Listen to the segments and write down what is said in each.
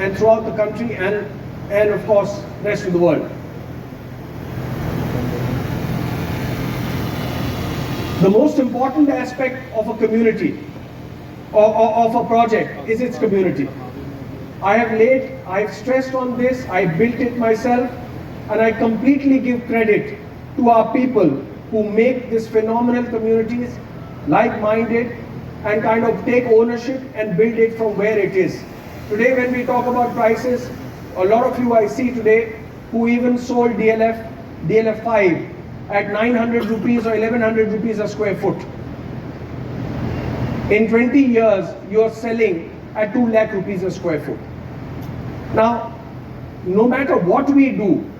and throughout the country and of course rest of the world. The most important aspect of a community or of a project is its community. I've stressed on this, I built it myself, and I completely give credit to our people who make these phenomenal communities like-minded and kind of take ownership and build it from where it is. Today when we talk about prices, a lot of you I see today who even sold DLF 5 at 900 rupees or 1100 rupees a square foot. In 20 years, you are selling at 2 lakh rupees a square foot. Now, no matter what we do,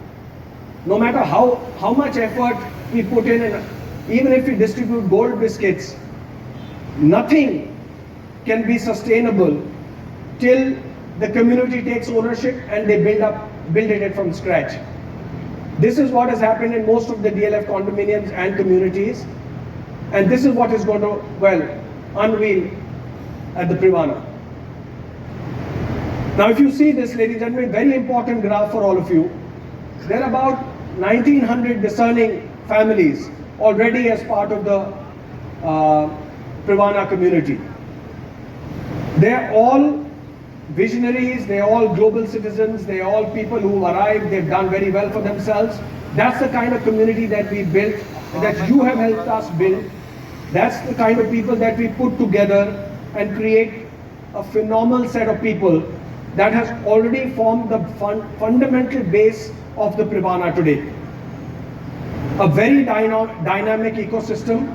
no matter how much effort we put in, and even if we distribute gold biscuits, nothing can be sustainable till the community takes ownership and they build it from scratch. This is what has happened in most of the DLF condominiums and communities, and this is what is going to, well, unveil at the Privana. Now if you see this, ladies and gentlemen, very important graph for all of you. There are about 1900 discerning families already as part of the Privana community. They're all visionaries, they're all global citizens, they're all people who arrived, they've done very well for themselves. That's the kind of community that we built, that you have helped us build. That's the kind of people that we put together and create a phenomenal set of people that has already formed the fundamental base of the Privana today. A very dynamic ecosystem,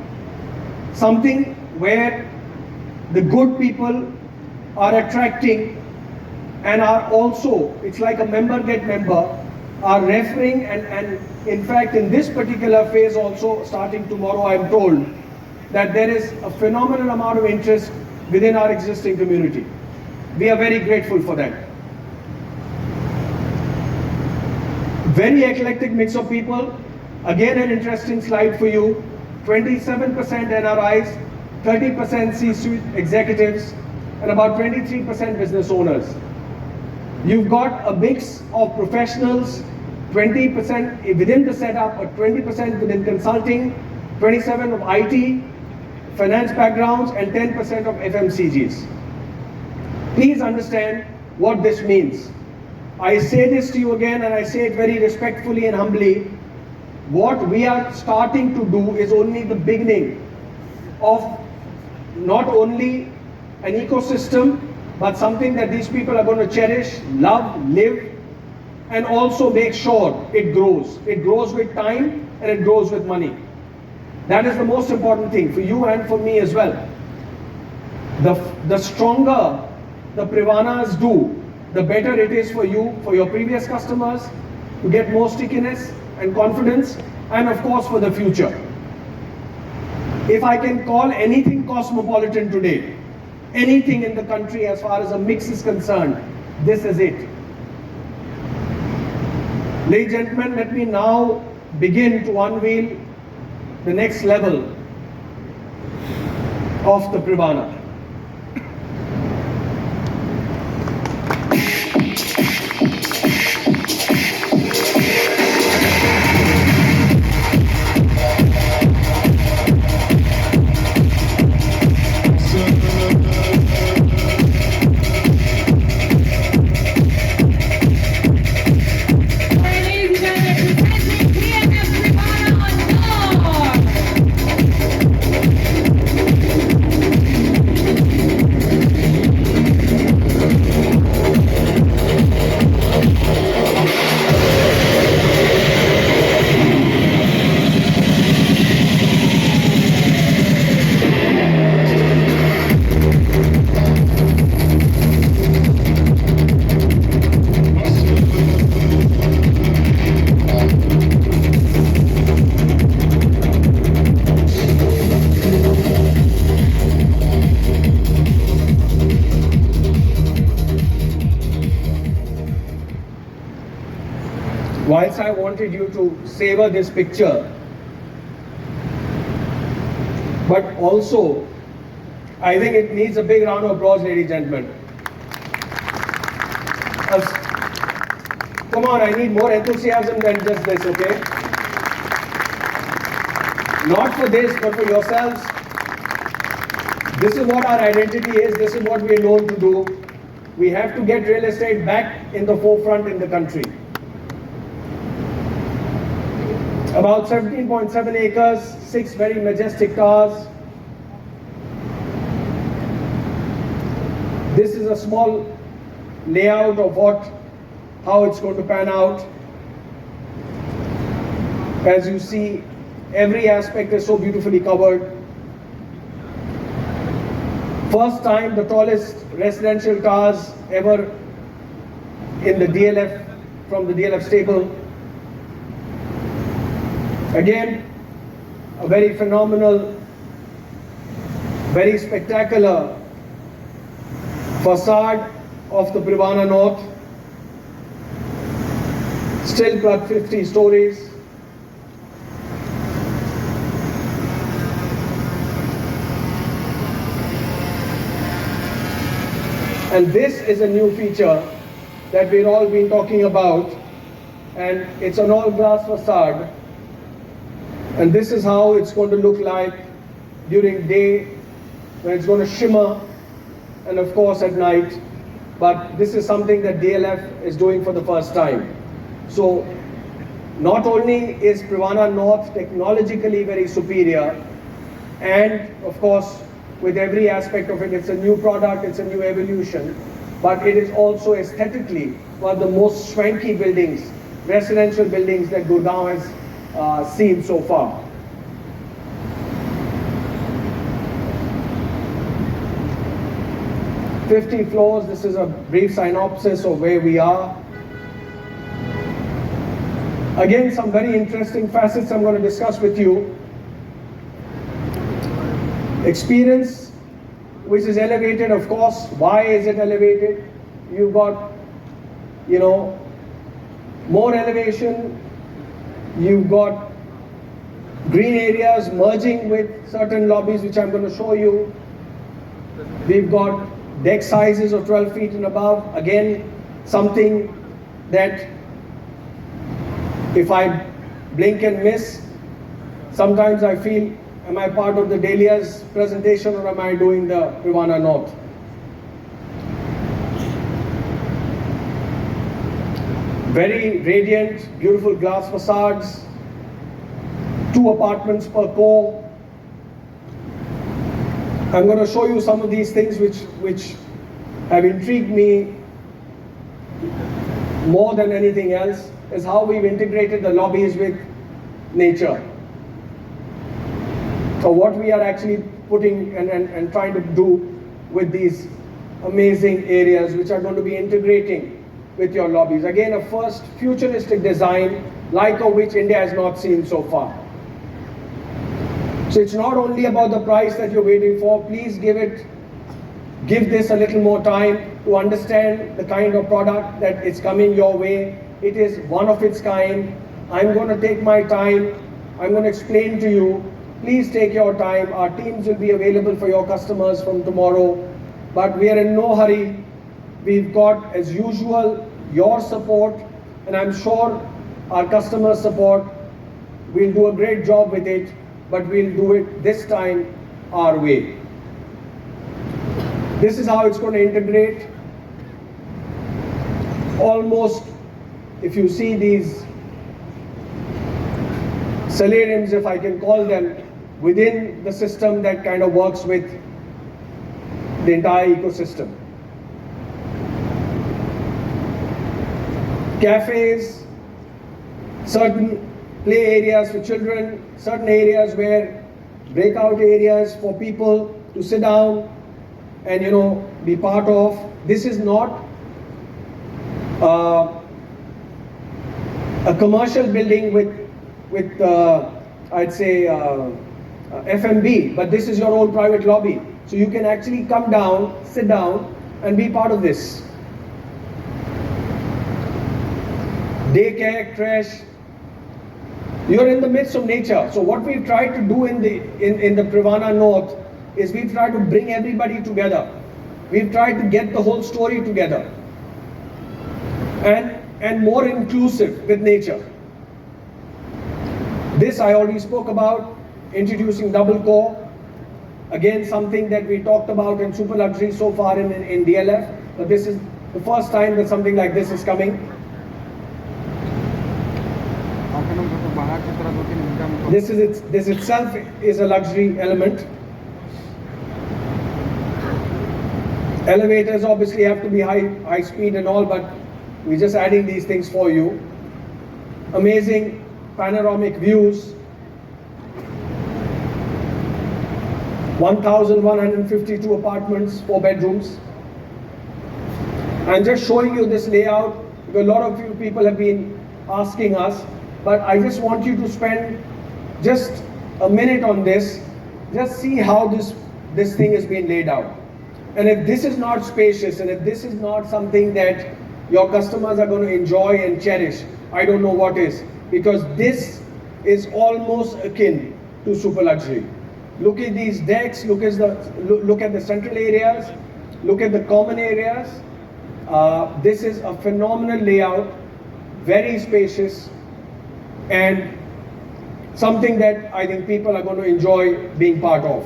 something where the good people are attracting and are also, it's like a member get member, are referring and in fact in this particular phase also, starting tomorrow, I'm told that there is a phenomenal amount of interest within our existing community. We are very grateful for that. Very eclectic mix of people. Again, an interesting slide for you. 27% NRIs, 30% C-suite executives, and about 23% business owners. You've got a mix of professionals, 20% within the setup, or 20% within consulting, 27% of IT, finance backgrounds, and 10% of FMCGs. Please understand what this means. I say this to you again, and I say it very respectfully and humbly. What we are starting to do is only the beginning of not only an ecosystem, but something that these people are going to cherish, love, live, and also make sure it grows. It grows with time and it grows with money. That is the most important thing for you and for me as well. The stronger the Privanas do, the better it is for you, for your previous customers, to get more stickiness and confidence, and of course for the future. If I can call anything cosmopolitan today, anything in the country as far as a mix is concerned, this is it. Ladies and gentlemen, let me now begin to unveil the next level of the Privana. Whilst I wanted you to savor this picture, but also I think it needs a big round of applause, ladies and gentlemen. Come on, I need more enthusiasm than just this, okay? Not for this, but for yourselves. This is what our identity is. This is what we are known to do. We have to get real estate back in the forefront in the country. About 17.7 acres, 6 very majestic towers. This is a small layout of how it's going to pan out. As you see, every aspect is so beautifully covered. First time, the tallest residential towers ever in the DLF, from the DLF stable. Again, a very phenomenal, very spectacular facade of the Privana North. Still got 50 stories. And this is a new feature that we've all been talking about, and it's an all glass facade. And this is how it's going to look like during day, when it's going to shimmer, and of course at night. But this is something that DLF is doing for the first time. So not only is Privana North technologically very superior, and of course with every aspect of it, it's a new product, it's a new evolution, but it is also aesthetically one of the most swanky buildings, residential buildings that Gurugram has seen so far. "50 floors, this is a brief synopsis of where we are. Again, some very interesting facets I'm going to discuss with you. Experience, which is elevated, of course. Why is it elevated? You've got, more elevation. You've got green areas merging with certain lobbies, which I'm going to show you. We've got deck sizes of 12 feet and above. Again, something that if I blink and miss, sometimes I feel, am I part of the Dahlia's presentation or am I doing the Privana North? Very radiant, beautiful glass facades, 2 apartments per core. I'm going to show you some of these things which have intrigued me more than anything else, is how we've integrated the lobbies with nature. So what we are actually putting and trying to do with these amazing areas which are going to be integrating with your lobbies. Again, a first futuristic design like of which India has not seen so far. So it's not only about the price that you're waiting for. Please give this a little more time to understand the kind of product that is coming your way. It is one of its kind. I'm going to take my time. I'm going to explain to you. Please take your time. Our teams will be available for your customers from tomorrow. But we are in no hurry. We've got, as usual, your support, and I'm sure our customer support. We'll do a great job with it, but we'll do it this time our way. This is how it's going to integrate. Almost, if you see these solariums, if I can call them, within the system that kind of works with the entire ecosystem. Cafes, certain play areas for children, certain areas where breakout areas for people to sit down and be part of. This is not a commercial building with I'd say F&B, but this is your own private lobby. So you can actually come down, sit down and be part of this. Daycare, creche, you're in the midst of nature. So what we've tried to do in the Privana North is we've tried to bring everybody together. We've tried to get the whole story together. and more inclusive with nature. This I already spoke about, introducing double core. Again, something that we talked about in super luxury so far in DLF, but this is the first time that something like this is coming. This itself is a luxury element. Elevators obviously have to be high speed and all, but we're just adding these things for you. Amazing panoramic views. 1,152 apartments, 4 bedrooms. I'm just showing you this layout because a lot of you people have been asking us, but I just want you to spend just a minute on this. Just see how this thing is being laid out. And if this is not spacious, and if this is not something that your customers are going to enjoy and cherish, I don't know what is. Because this is almost akin to super luxury. Look at these decks, look at the central areas, look at the common areas. This is a phenomenal layout, very spacious, and something that I think people are going to enjoy being part of.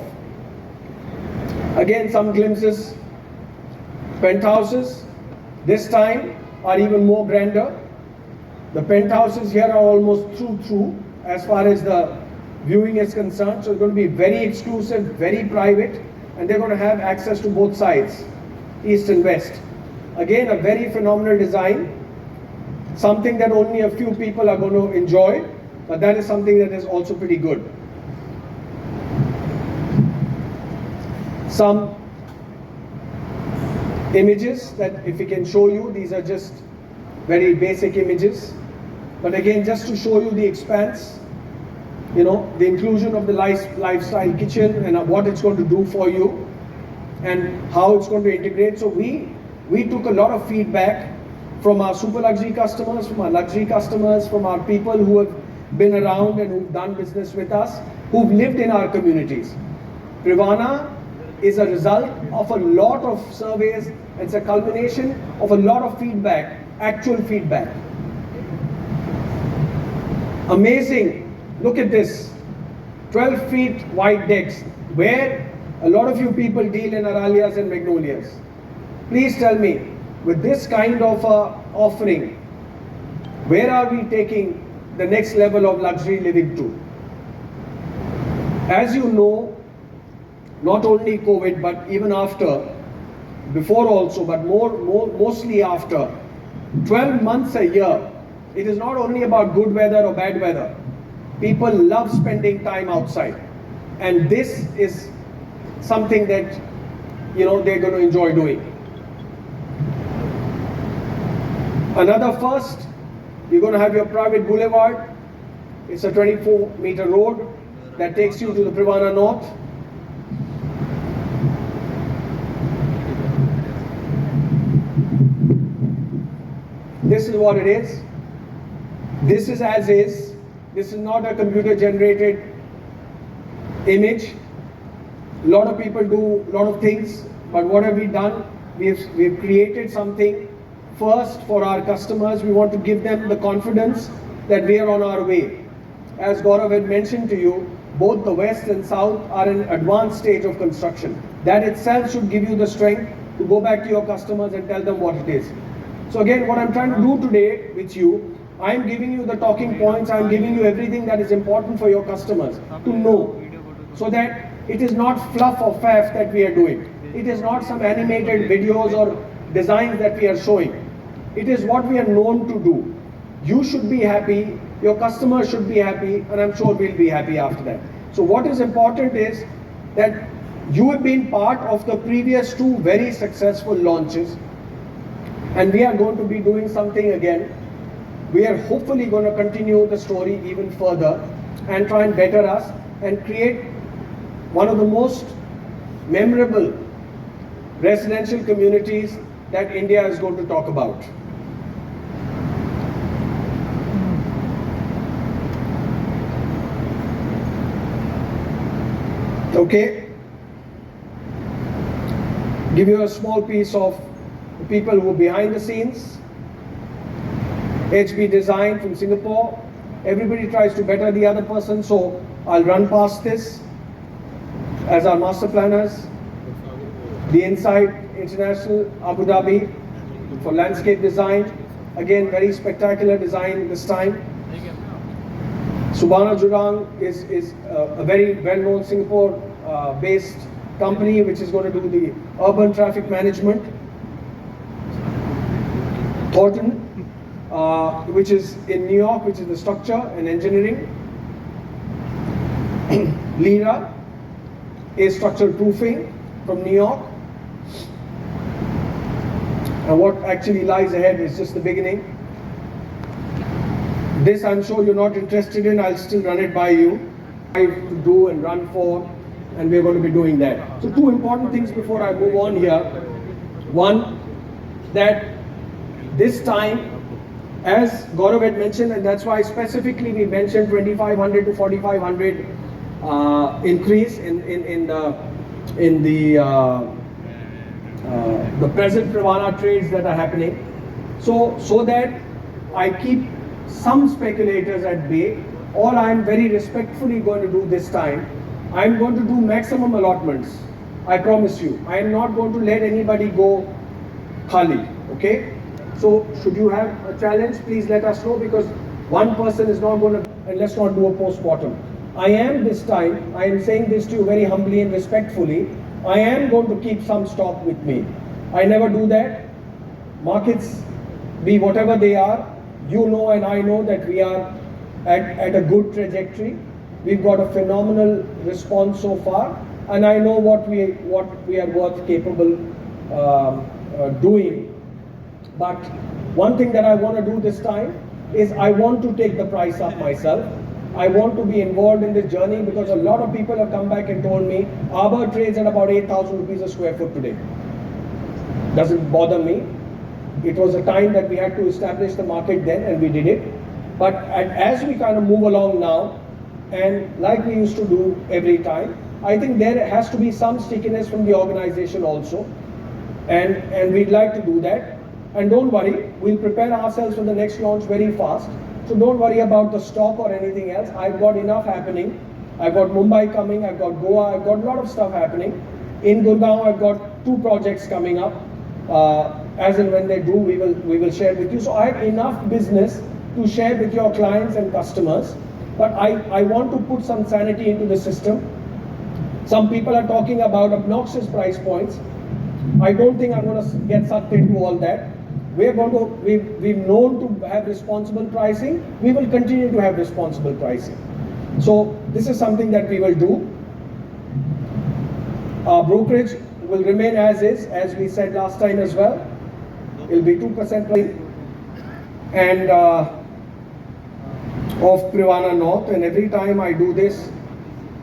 Again, some glimpses. Penthouses, this time, are even more grander. The penthouses here are almost through as far as the viewing is concerned. So it's going to be very exclusive, very private, and they're going to have access to both sides, east and west. Again, a very phenomenal design, something that only a few people are going to enjoy, but that is something that is also pretty good. Some images that if we can show you, these are just very basic images, but again, just to show you the expanse, you know, the inclusion of the lifestyle kitchen and what it's going to do for you and how it's going to integrate. So we took a lot of feedback from our super luxury customers, from our luxury customers, from our people who have been around and who've done business with us, who've lived in our communities. Privana is a result of a lot of surveys. It's a culmination of a lot of feedback, actual feedback. Amazing. Look at this. 12 feet wide decks, where a lot of you people deal in Aralias and Magnolias. Please tell me, with this kind of offering, where are we taking the next level of luxury living to? As you know, not only COVID, but even after, before also, but mostly after, 12 months a year, it is not only about good weather or bad weather. People love spending time outside. And this is something that, you know, they're going to enjoy doing. Another first, you're going to have your private boulevard. It's a 24-meter road that takes you to the Privana North. This is what it is. This is as is. This is not a computer generated image. A lot of people do a lot of things, but what have we done? We've created something first for our customers. We want to give them the confidence that we are on our way. As Gaurav had mentioned to you, both the west and south are in advanced stage of construction. That itself should give you the strength to go back to your customers and tell them what it is. So again, what I'm trying to do today with you, I'm giving you the talking points, I'm giving you everything that is important for your customers to know, so that it is not fluff or faff that we are doing. It is not some animated videos or designs that we are showing. It is what we are known to do. You should be happy, your customers should be happy, and I'm sure we'll be happy after that. So what is important is that you have been part of the previous 2 very successful launches, and we are going to be doing something again. We are hopefully going to continue the story even further and try and better us and create one of the most memorable residential communities that India is going to talk about. Okay, give you a small piece of the people who are behind the scenes. HB Design from Singapore. Everybody tries to better the other person, so I'll run past this as our master planners. The Inside International, Abu Dhabi, for landscape design. Again, very spectacular design this time. Subhana Jurang is a very well-known Singapore-based company which is going to do the urban traffic management. Thornton, which is in New York, which is the structure and engineering. Lira is structural proofing from New York. And what actually lies ahead is just the beginning. This I'm sure you're not interested in, I'll still run it by you. I have to do and run for, and we're going to be doing that. So two important things before I move on here. One, that this time, as Gaurav had mentioned, and that's why specifically we mentioned 2,500 to 4,500 increase in the present Privana trades that are happening. So that I keep some speculators at bay, all I'm very respectfully going to do this time, I'm going to do maximum allotments. I promise you. I am not going to let anybody go khali, okay? So should you have a challenge, please let us know, because one person is not going to, and let's not do a post-mortem. I am this time, I am saying this to you very humbly and respectfully, I am going to keep some stock with me. I never do that. Markets be whatever they are, you know and I know that we are at a good trajectory. We've got a phenomenal response so far, and I know what we are worth capable doing. But one thing that I want to do this time is I want to take the price up myself. I want to be involved in this journey, because a lot of people have come back and told me Arbor trades at about 8,000 rupees a square foot today. Doesn't bother me. It was a time that we had to establish the market then, and we did it. But as we kind of move along now, and like we used to do every time, I think there has to be some stickiness from the organization also, and we'd like to do that. And don't worry, we'll prepare ourselves for the next launch very fast. So don't worry about the stock or anything else. I've got enough happening. I've got Mumbai coming, I've got Goa, I've got a lot of stuff happening. In Gurugram, I've got 2 projects coming up. As and when they do, we will share with you. So I have enough business to share with your clients and customers. But I want to put some sanity into the system. Some people are talking about obnoxious price points. I don't think I'm going to get sucked into all that. We've known to have responsible pricing. We will continue to have responsible pricing. So this is something that we will do. Our brokerage will remain as is, as we said last time as well. It will be 2% and of Privana North. And every time I do this,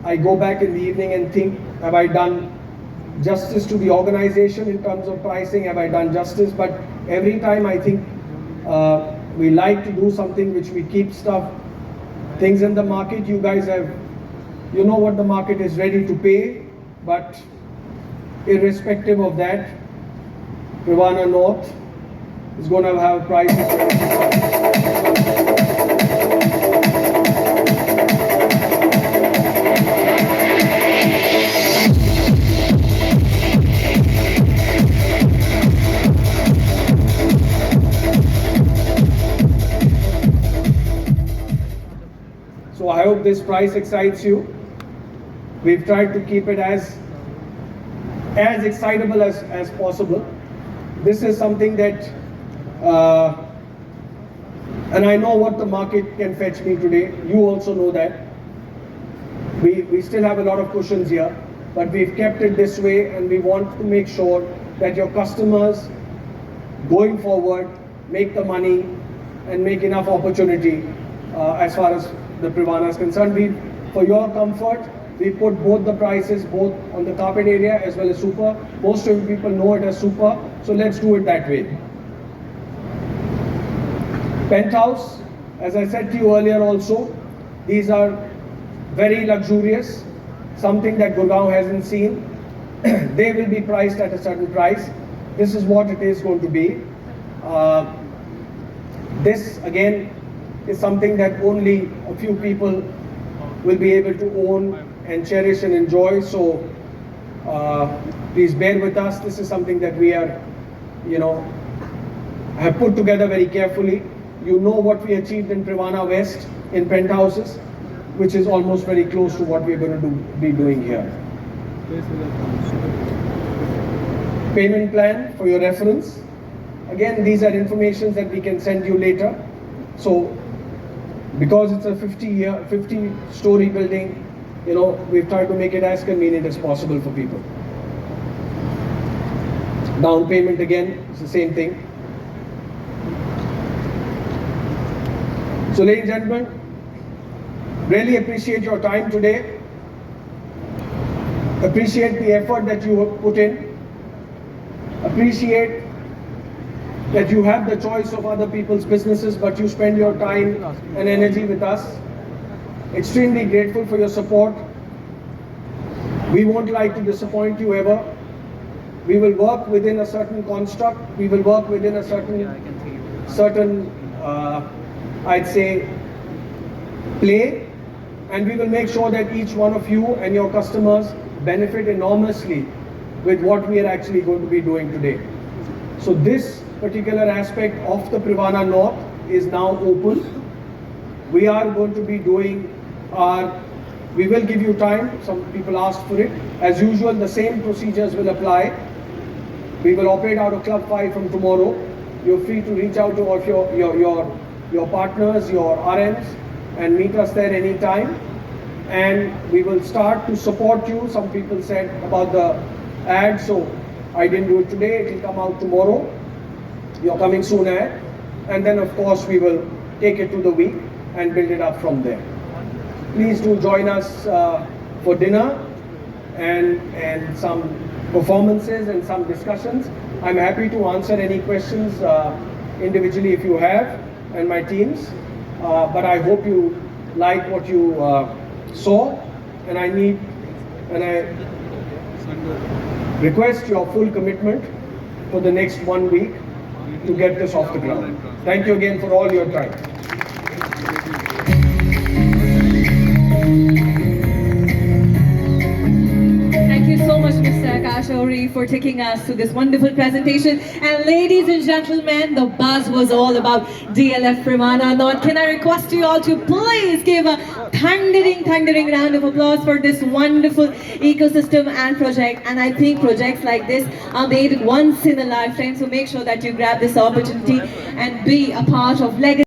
I go back in the evening and think, have I done justice to the organization in terms of pricing? Have I done justice? But every time I think we like to do something which we keep things in the market. You guys you know what the market is ready to pay, but irrespective of that, Privana North is going to have prices. So I hope this price excites you. We've tried to keep it as excitable as possible. This is something that, and I know what the market can fetch me today. You also know that. We still have a lot of cushions here, but we've kept it this way, and we want to make sure that your customers going forward make the money and make enough opportunity as far as the Privana is concerned. For your comfort, we put both the prices, both on the carpet area as well as super. Most of you people know it as super, so let's do it that way. Penthouse, as I said to you earlier also, these are very luxurious, something that Gurugram hasn't seen. They will be priced at a certain price. This is what it is going to be. This again is something that only a few people will be able to own and cherish and enjoy. So please bear with us. This is something that we are, have put together very carefully. You know what we achieved in Privana West in Penthouses, which is almost very close to what we're going to be doing here. Payment plan for your reference. Again, these are informations that we can send you later. So because it's a 50-story building, we've tried to make it as convenient as possible for people. Down payment again, it's the same thing. So ladies and gentlemen, really appreciate your time today. Appreciate the effort that you have put in. Appreciate that you have the choice of other people's businesses, but you spend your time and energy with us. Extremely grateful for your support. We won't like to disappoint you ever. We will work within a certain construct. We will work within a certain I'd say, play, and we will make sure that each one of you and your customers benefit enormously with what we are actually going to be doing today. So this particular aspect of the Privana North is now open. We are going to be doing we will give you time. Some people asked for it. As usual, the same procedures will apply. We will operate out of Club 5 from tomorrow. You're free to reach out to all of your partners, your RMs, and meet us there anytime. And we will start to support you. Some people said about the ad, so I didn't do it today. It will come out tomorrow. You're coming soon ad. And then of course we will take it to the week and build it up from there. Please do join us for dinner and some performances and some discussions. I'm happy to answer any questions individually if you have, and my teams. But I hope you like what you saw, and I request your full commitment for the next 1 week to get this off the ground. Thank you again for all your time. Thank you so much, Mr. Akashauri, for taking us to this wonderful presentation. And ladies and gentlemen, the buzz was all about DLF Privana North. Can I request you all to please give a thundering round of applause for this wonderful ecosystem and project. And I think projects like this are made once in a lifetime, so make sure that you grab this opportunity and be a part of legacy.